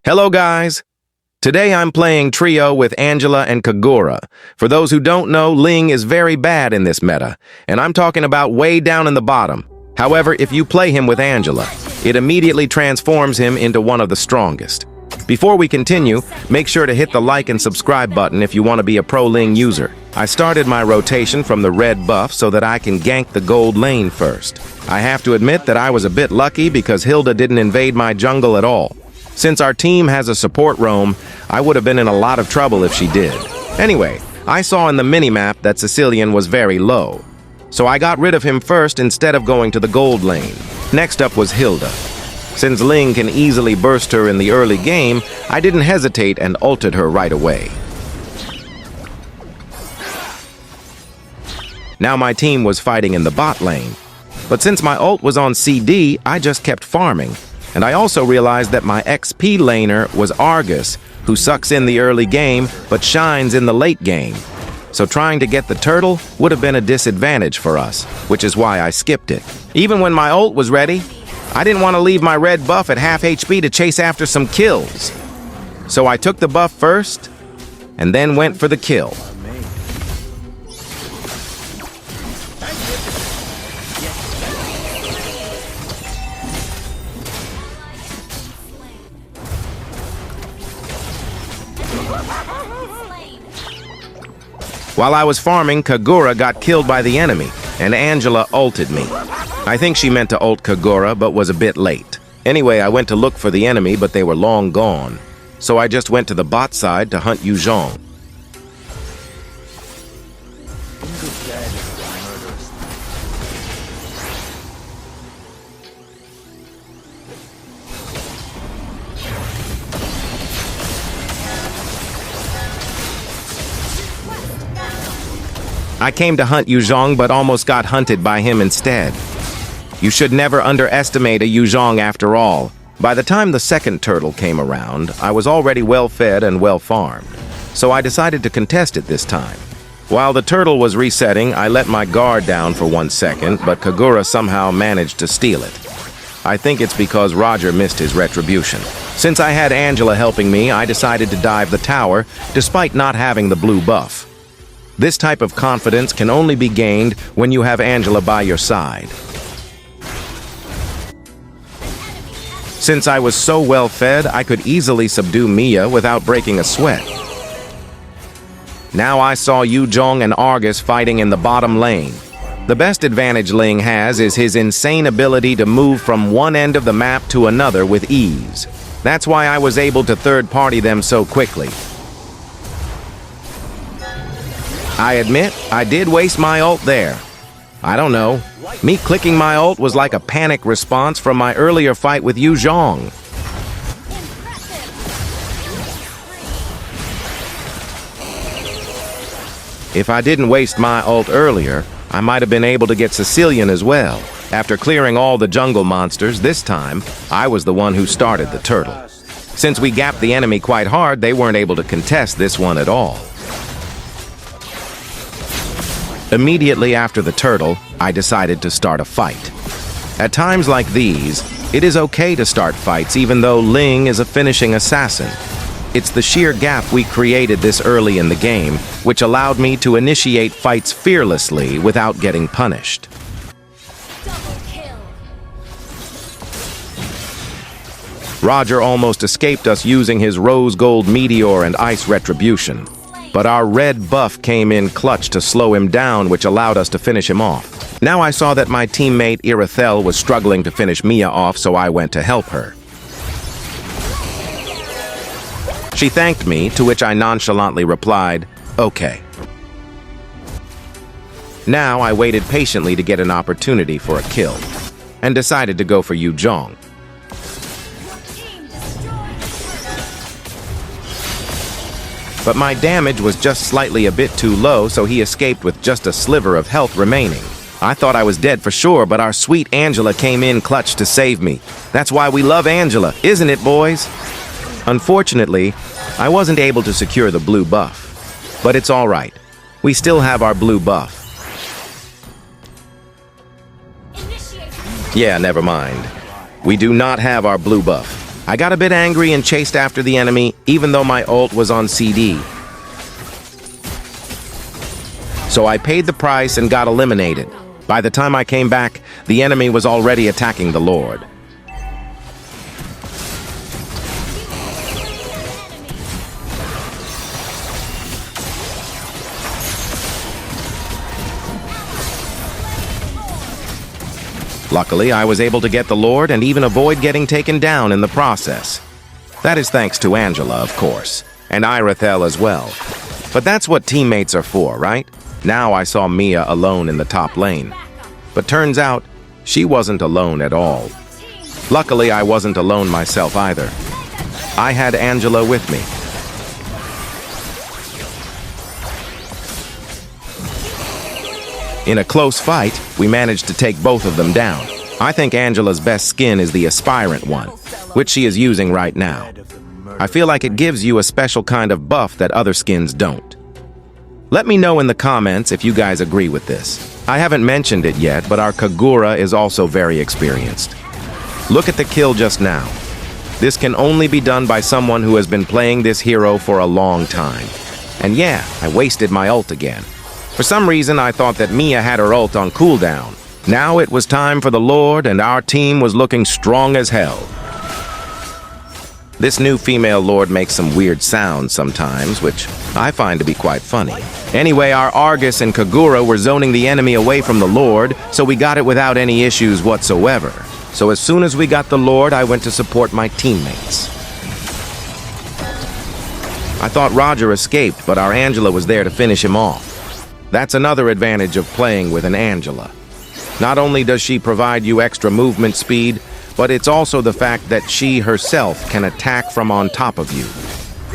Hello guys! Today I'm playing trio with Angela and Kagura. For those who don't know, Ling is very bad in this meta, and I'm talking about way down in the bottom. However, if you play him with Angela, it immediately transforms him into one of the strongest. Before we continue, make sure to hit the like and subscribe button if you want to be a pro Ling user. I started my rotation from the red buff so that I can gank the gold lane first. I have to admit that I was a bit lucky because Hilda didn't invade my jungle at all. Since our team has a support roam, I would have been in a lot of trouble if she did. Anyway, I saw in the minimap that Sicilian was very low, so I got rid of him first instead of going to the gold lane. Next up was Hilda. Since Ling can easily burst her in the early game, I didn't hesitate and ulted her right away. Now my team was fighting in the bot lane, but since my ult was on CD, I just kept farming. And I also realized that my XP laner was Argus, who sucks in the early game, but shines in the late game. So trying to get the turtle would have been a disadvantage for us, which is why I skipped it. Even when my ult was ready, I didn't want to leave my red buff at half HP to chase after some kills. So I took the buff first, and then went for the kill. While I was farming, Kagura got killed by the enemy, and Angela ulted me. I think she meant to ult Kagura, but was a bit late. Anyway, I went to look for the enemy, but they were long gone. So I just went to the bot side to hunt Yu Zhong. I came to hunt Yu Zhong, but almost got hunted by him instead. You should never underestimate a Yu Zhong after all. By the time the second turtle came around, I was already well fed and well farmed, so I decided to contest it this time. While the turtle was resetting, I let my guard down for 1 second, but Kagura somehow managed to steal it. I think it's because Roger missed his retribution. Since I had Angela helping me, I decided to dive the tower, despite not having the blue buff. This type of confidence can only be gained when you have Angela by your side. Since I was so well fed, I could easily subdue Mia without breaking a sweat. Now I saw Yu Zhong and Argus fighting in the bottom lane. The best advantage Ling has is his insane ability to move from one end of the map to another with ease. That's why I was able to third-party them so quickly. I admit, I did waste my ult there. I don't know. Me clicking my ult was like a panic response from my earlier fight with Yu Zhong. If I didn't waste my ult earlier, I might have been able to get Sicilian as well. After clearing all the jungle monsters, this time, I was the one who started the turtle. Since we gapped the enemy quite hard, they weren't able to contest this one at all. Immediately after the turtle, I decided to start a fight. At times like these, it is okay to start fights even though Ling is a finishing assassin. It's the sheer gap we created this early in the game, which allowed me to initiate fights fearlessly without getting punished. Roger almost escaped us using his rose gold meteor and ice retribution. But our red buff came in clutch to slow him down, which allowed us to finish him off. Now I saw that my teammate Immortal was struggling to finish Mia off, so I went to help her. She thanked me, to which I nonchalantly replied, "Okay." Now I waited patiently to get an opportunity for a kill, and decided to go for Yu Zhong. But my damage was just slightly a bit too low, so he escaped with just a sliver of health remaining. I thought I was dead for sure, but our sweet Angela came in clutch to save me. That's why we love Angela, isn't it, boys? Unfortunately, I wasn't able to secure the blue buff. But it's all right. We still have our blue buff. Yeah, never mind. We do not have our blue buff. I got a bit angry and chased after the enemy, even though my ult was on CD. So I paid the price and got eliminated. By the time I came back, the enemy was already attacking the Lord. Luckily, I was able to get the Lord and even avoid getting taken down in the process. That is thanks to Angela, of course, and Immortal as well. But that's what teammates are for, right? Now I saw Mia alone in the top lane. But turns out, she wasn't alone at all. Luckily, I wasn't alone myself either. I had Angela with me. In a close fight, we managed to take both of them down. I think Angela's best skin is the aspirant one, which she is using right now. I feel like it gives you a special kind of buff that other skins don't. Let me know in the comments if you guys agree with this. I haven't mentioned it yet, but our Kagura is also very experienced. Look at the kill just now. This can only be done by someone who has been playing this hero for a long time. And yeah, I wasted my ult again. For some reason, I thought that Mia had her ult on cooldown. Now it was time for the Lord, and our team was looking strong as hell. This new female Lord makes some weird sounds sometimes, which I find to be quite funny. Anyway, our Argus and Kagura were zoning the enemy away from the Lord, so we got it without any issues whatsoever. So as soon as we got the Lord, I went to support my teammates. I thought Roger escaped, but our Angela was there to finish him off. That's another advantage of playing with an Angela. Not only does she provide you extra movement speed, but it's also the fact that she herself can attack from on top of you,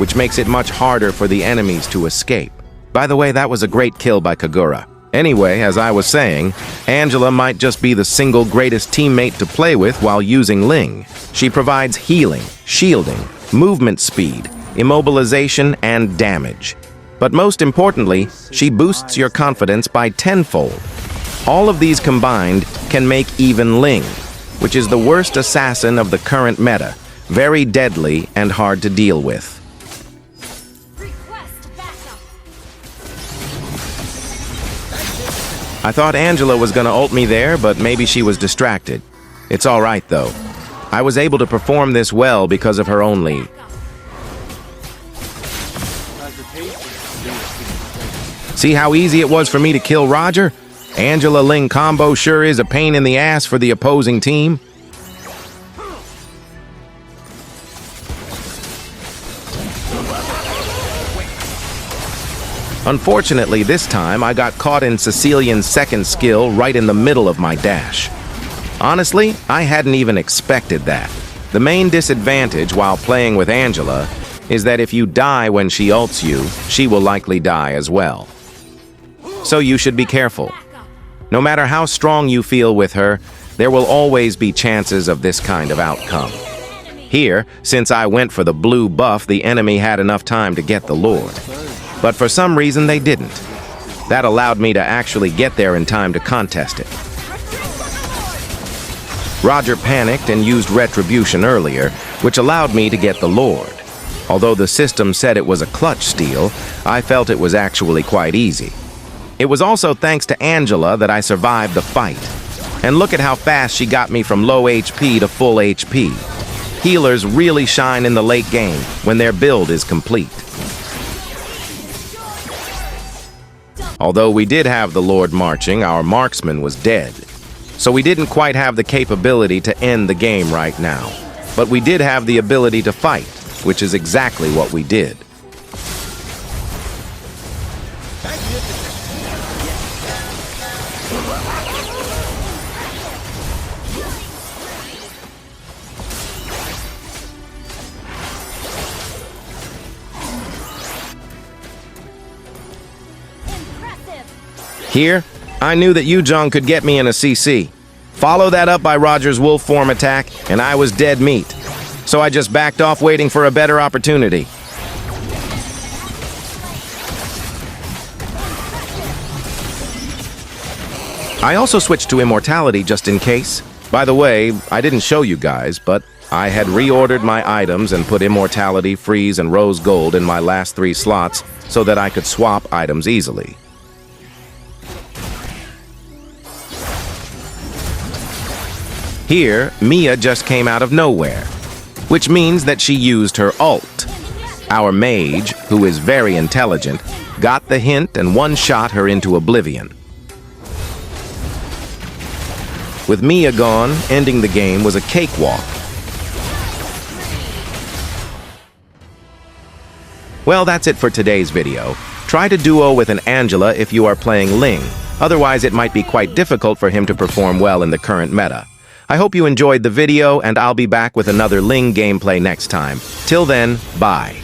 which makes it much harder for the enemies to escape. By the way, that was a great kill by Kagura. Anyway, as I was saying, Angela might just be the single greatest teammate to play with while using Ling. She provides healing, shielding, movement speed, immobilization, and damage. But most importantly, she boosts your confidence by tenfold. All of these combined can make even Ling, which is the worst assassin of the current meta, very deadly and hard to deal with. I thought Angela was gonna ult me there, but maybe she was distracted. It's alright though. I was able to perform this well because of her own lead. See how easy it was for me to kill Roger? Angela-Ling combo sure is a pain in the ass for the opposing team. Unfortunately, this time I got caught in Cecilian's second skill right in the middle of my dash. Honestly, I hadn't even expected that. The main disadvantage while playing with Angela is that if you die when she ults you, she will likely die as well. So you should be careful. No matter how strong you feel with her, there will always be chances of this kind of outcome. Here, since I went for the blue buff, the enemy had enough time to get the Lord. But for some reason, they didn't. That allowed me to actually get there in time to contest it. Roger panicked and used retribution earlier, which allowed me to get the Lord. Although the system said it was a clutch steal, I felt it was actually quite easy. It was also thanks to Angela that I survived the fight. And look at how fast she got me from low HP to full HP. Healers really shine in the late game when their build is complete. Although we did have the Lord marching, our marksman was dead. So we didn't quite have the capability to end the game right now. But we did have the ability to fight, which is exactly what we did. Here, I knew that Yujong could get me in a CC. Follow that up by Roger's wolf form attack, and I was dead meat. So I just backed off waiting for a better opportunity. I also switched to immortality just in case. By the way, I didn't show you guys, but I had reordered my items and put Immortality, Freeze, and Rose Gold in my last 3 slots so that I could swap items easily. Here, Mia just came out of nowhere, which means that she used her ult. Our mage, who is very intelligent, got the hint and one-shot her into oblivion. With Mia gone, ending the game was a cakewalk. Well, that's it for today's video. Try to duo with an Angela if you are playing Ling. Otherwise, it might be quite difficult for him to perform well in the current meta. I hope you enjoyed the video, and I'll be back with another Ling gameplay next time. Till then, bye.